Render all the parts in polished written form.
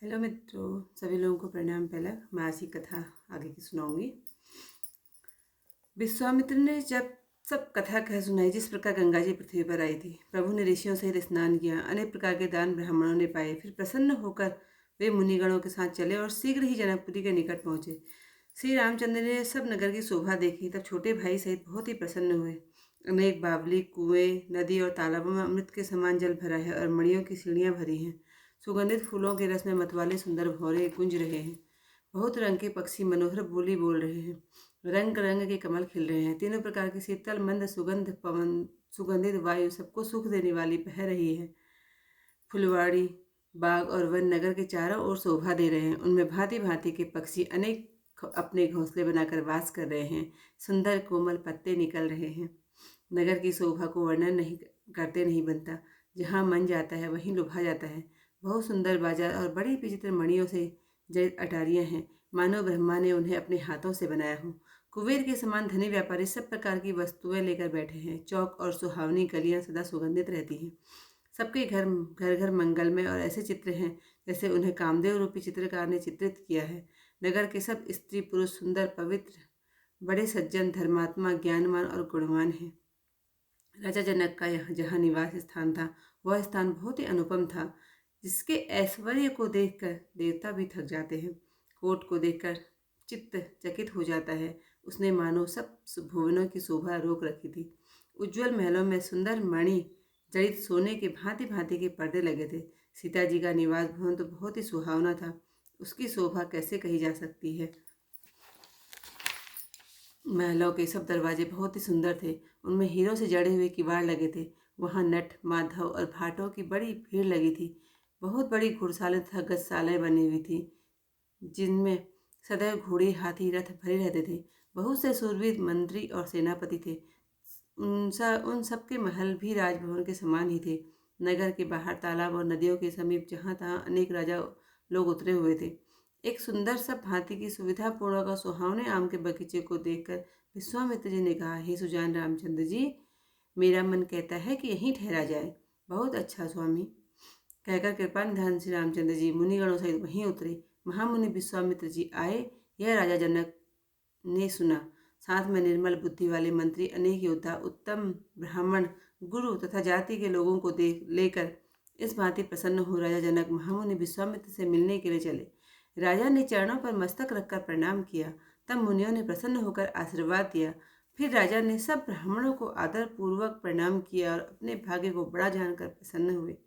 Hello मित्रों, सभी लोगों को प्रणाम। पहला मैं आज की कथा आगे की सुनाऊंगी। विश्वामित्र ने जब सब कथा कह सुनाई जिस प्रकार गंगा जी पृथ्वी पर आई थी। प्रभु ने ऋषियों सहित स्नान किया, अनेक प्रकार के दान ब्राह्मणों ने पाए। फिर प्रसन्न होकर वे मुनिगणों के साथ चले और शीघ्र ही जनकपुरी के निकट पहुंचे। श्री रामचंद्र ने सब नगर की शोभा देखी, तब छोटे भाई सहित बहुत ही प्रसन्न हुए। अनेक बावली, कुएं, नदी और तालाबों में अमृत के समान जल भरा है और मणियों की सीढ़ियां भरी हैं। सुगंधित फूलों के रस में मतवाले सुंदर भौरे गूंज रहे हैं। बहुत रंग के पक्षी मनोहर बोली बोल रहे हैं। रंग रंग के कमल खिल रहे हैं। तीनों प्रकार की शीतल मंद सुगंध पवन सुगंधित वायु सबको सुख देने वाली बह रही है। फुलवाड़ी, बाग और वन नगर के चारों ओर शोभा दे रहे हैं। उनमें भांति भांति के पक्षी अनेक अपने घोंसले बनाकर वास कर रहे हैं। सुंदर कोमल पत्ते निकल रहे हैं। नगर की शोभा को वर्णन नहीं करते नहीं बनता। जहाँ मन जाता है वहीं लुभा जाता है। बहुत सुंदर बाजार और बड़ी विचित्र मणियों से जड़ित अटारियां हैं, मानो ब्रह्मा ने उन्हें अपने हाथों से बनाया हो। कुबेर के समान धनी व्यापारी सब प्रकार की वस्तुएं लेकर बैठे हैं। चौक और सुहावनी गलियां सदा सुगंधित रहती हैं। सबके घर घर घर मंगलमय और ऐसे चित्र हैं जैसे उन्हें कामदेव रूपी चित्रकार ने चित्रित किया है। नगर के सब स्त्री पुरुष सुंदर, पवित्र, बड़े सज्जन, धर्मात्मा, ज्ञानवान और गुणवान हैं। राजा जनक का यहाँ जहाँ निवास स्थान था, वह स्थान बहुत ही अनुपम था, जिसके ऐश्वर्य को देखकर देवता भी थक जाते हैं। कोट को देखकर चित्त चकित हो जाता है। उसने मानो सब भुवनों की शोभा रोक रखी थी। उज्जवल महलों में सुंदर मणि जड़ित सोने के भांति भांति के पर्दे लगे थे। सीता जी का निवास भवन तो बहुत ही सुहावना था। उसकी शोभा कैसे कही जा सकती है। महलों के सब दरवाजे बहुत ही सुंदर थे। उनमें हीरों से जड़े हुए किवाड़ लगे थे। वहाँ नट, माधव और भाटों की बड़ी भीड़ लगी थी। बहुत बड़ी घुड़सालें तथा गजशालाएं बनी हुई थी, जिनमें सदैव घोड़े, हाथी, रथ भरे रहते थे। बहुत से शूरवीर मंत्री और सेनापति थे। उन सबके महल भी राजभवन के समान ही थे। नगर के बाहर तालाब और नदियों के समीप जहाँ तहाँ अनेक राजा लोग उतरे हुए थे। एक सुंदर सब भांति की सुविधापूर्ण और सुहावने आम के बगीचे को देखकर विश्वामित्र जी ने कहा, हे सुजान रामचंद्र जी, मेरा मन कहता है कि यहीं ठहरा जाए। बहुत अच्छा स्वामी, कहकर कृपानिधान श्री रामचंद्र जी मुनिगणों सहित वहीं उतरे। महामुनि विश्वामित्र जी आए, यह राजा जनक ने सुना। साथ में निर्मल बुद्धि वाले मंत्री, अनेक योद्धा, उत्तम ब्राह्मण, गुरु तथा जाति के लोगों को देख लेकर इस भांति प्रसन्न हो राजा जनक महामुनि विश्वामित्र से मिलने के लिए चले। राजा ने चरणों पर मस्तक रखकर प्रणाम किया। तब मुनियों ने प्रसन्न होकर आशीर्वाद दिया। फिर राजा ने सब ब्राह्मणों को आदर पूर्वक प्रणाम किया और अपने भाग्य को बड़ा जानकर प्रसन्न हुए।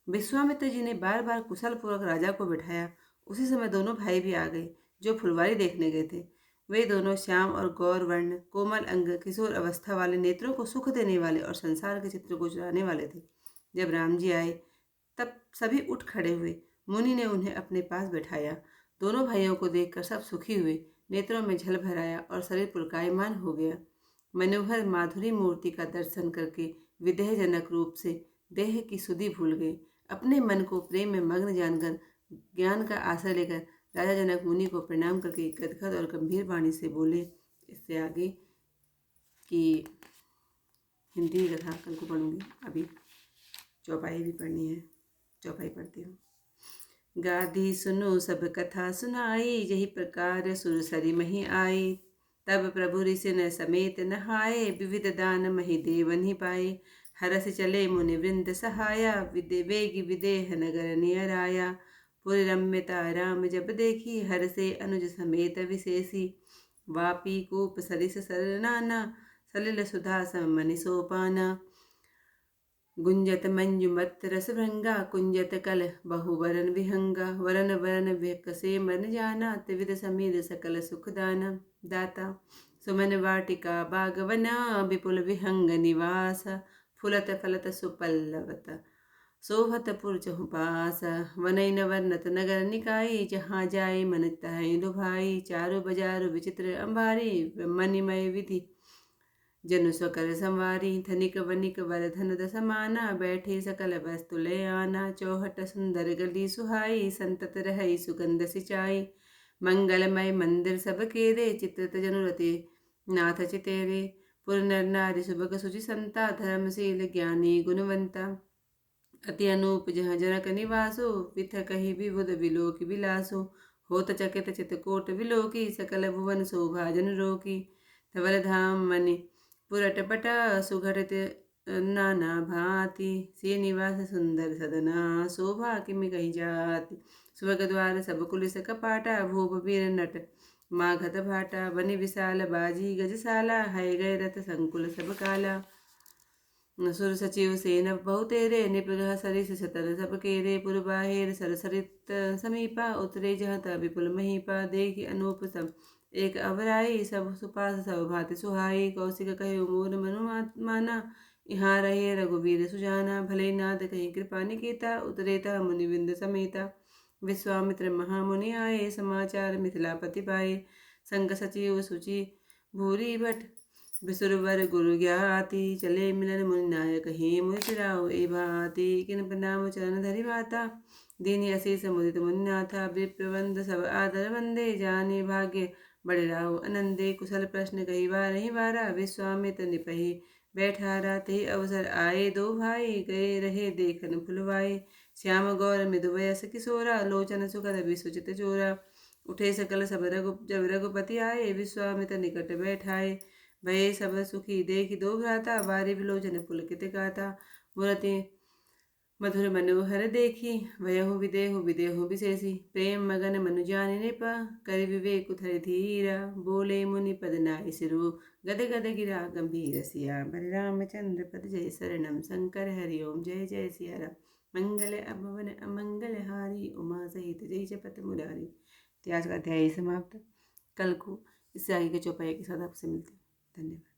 विश्वामित्र जी ने बार बार कुशल पूर्वक राजा को बिठाया। उसी समय दोनों भाई भी आ गए, जो फुलवारी देखने गए थे। वे दोनों श्याम और गौर वर्ण, कोमल अंग, किशोर अवस्था वाले, नेत्रों को सुख देने वाले और संसार के चित्र को चुराने वाले थे। जब राम जी आए तब सभी उठ खड़े हुए। मुनि ने उन्हें अपने पास बैठाया। दोनों भाइयों को देखकर सब सुखी हुए। नेत्रों में झल भर आया और शरीर पुलकायमान हो गया। मनोहर माधुरी मूर्ति का दर्शन करके विदेहजनक रूप से देह की सुधि भूल गए। अपने मन को प्रेम में मग्न जानकर ज्ञान का आश्रय लेकर राजा जनक मुनि को प्रणाम करके गदगद और गंभीर वाणी से बोले। इससे आगे की हिंदी कथा कल को पढ़ूंगी। अभी चौपाई भी पढ़नी है, चौपाई पढ़ती हूँ। गाधी सुनो सब कथा सुनाई, यही प्रकार सुरसरी मही आई। तब प्रभु ऋषि न समेत नहाए, विविध दान मही देवन ही पाए। हरस चले मुनि वृंद सहाया, वेगी विदेह नगर नियर आया। पुर रम्यता राम जब देखी, हर से अनुज समेत विशेषी। वापी कूप सरिस सरनाना, सलिल सुधा समनि सोपाना। गुंजत मंजुमत रस भृंगा, कुंजत कल बहुवरन विहंगा। वरन वरन विकसे मन जाना, त्रिविध समीर सकल सुखदाना। दाता सुमन वाटिका बागवना, विपुल विहंग निवास। फुलत फलत सुपल्लवत शोभत पुर चहुपास। वनैन वर्णत नगर निकाई, जहाँ जाए मन तहै लुभाई। चारु बजारु विचित्र अंबारी, मणिमय विधि जनु स्वकर संवारी। धनिक वनिक वर धन दसमाना, बैठे सकल वस्तु ले आना। चौहट सुंदर गली सुहाई, संतत रहई सुगंध सिंचाई। मंगलमय मंदिर सब केरे, चित्रत जनुरति नाथ चितेरे। पुर नर नारी सुभग सुचि संता, धर्मशील ज्ञानी गुणवंता। अति अनूप जहाँ जनक निवासो, विथ कही विबुध विलोक विलासो। होत चकित चितकोट विलोकी, सकल भुवन शोभा जन रोकी। धवल धाम मणि पुरट पटा, सुघटित नाना भांति। से निवास सुंदर सदना, शोभा किमि कही जाति। स्वर्ग द्वार सब कुलिस कपाटा, भूप वीर नट माघत भाटा। बनि विशाल बाजी गजशाला, है गए रथ संकुल सब काला। सुर सचिव सेन बहुतेरे, निपग्रह सरिस सतर सब केरे। पुरबाहेर सरसरित समीपा, उतरे जहत विपुल महीपा। देखि अनूप सब एक अवराई, सब सुपास सब भांति सुहाई। कौशिक कहे मोर मनु माना, यहाँ रहे रघुवीर सुजाना। भले नाथ कहीं कृपा निकेता, उतरे ता मुनिविंद समेता। विश्वामित्र महामुनि आए, समाचार मिथिलापति पाए। संग सचिव सुचि भूरी भट, विसुरवर गुरु ज्ञाति। चले मिलन मुनि नायक हे, मुनि फिराओ ए भांति। किन प्रणाम चरण धरि माता, दीनि अशेष मुदित मुनिनाथा। विप्रबंध सब आदर वंदे, जाने भाग्य बड़े राहो अनंदे। कुशल प्रश्न कही बारहि बारा, विश्वामित्र निपहि बैठारा। ते अवसर आए दो भाई, गए रहे देखन फुलवाए। श्याम गौर मृदु वयस किशोरा, लोचन सुखद विसुचित जोरा। उठे सकल सब जब रघुपति आए, विश्वामित्र निकट बैठाए। भये सब सुखी देखि दो भ्राता, बारी विलोचन पुलकित गाथा। मूर्ति मधुर मनोहर देखी, भयहु विदेहु विदेहु विशेषी। प्रेम मगन मनु जानि नृपा, करि विवेक धरि धीरा। बोले मुनि पद नाहि सिरु, गद गद गिरा गंभीर सिया। बलि रामचंद्र पद जय शरणम, शंकर हरि ओम जय जय सिया राम। मंगल अभवन अमंगल हारी, उमा सहित जय जपत मुरारी। इतिहास का अध्याय समाप्त। कल को इससे आगे के चौपाई के साथ आपसे मिलते हैं। धन्यवाद।